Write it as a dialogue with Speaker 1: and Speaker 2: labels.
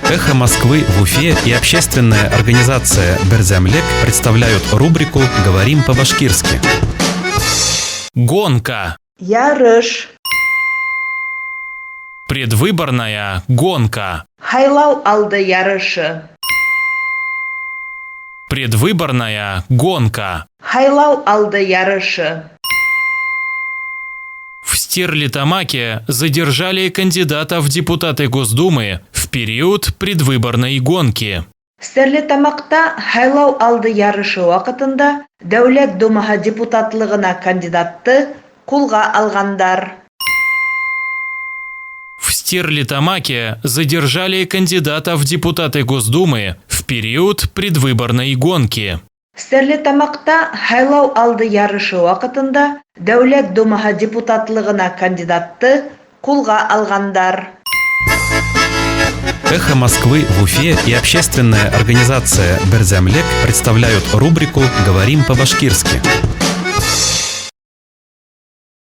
Speaker 1: «Эхо Москвы» в Уфе и общественная организация «Берзямлек» представляют рубрику «Говорим по-башкирски».
Speaker 2: Гонка.
Speaker 3: Ярыш.
Speaker 2: Предвыборная гонка.
Speaker 3: Хайлау алды ярышы.
Speaker 2: Предвыборная гонка.
Speaker 3: Хайлау алды ярышы.
Speaker 2: В Стерлитамаке задержали кандидата в депутаты Госдумы в период предвыборной гонки.
Speaker 3: Стерлитамакта хайлау алды ярышы вакытында Дәүләт Думаһы депутатлыгына кандидатты кулга алгандар.
Speaker 2: В Стерлитамаке задержали кандидата в депутаты Госдумы в период предвыборной гонки.
Speaker 3: Стерлитамакта хайлау алды ярышы вакытында Дәүләт Думаһы депутатлыгына кандидатты кулга алгандар.
Speaker 1: «Эхо Москвы» в Уфе и общественная организация «Берзямлек» представляют рубрику «Говорим по-башкирски».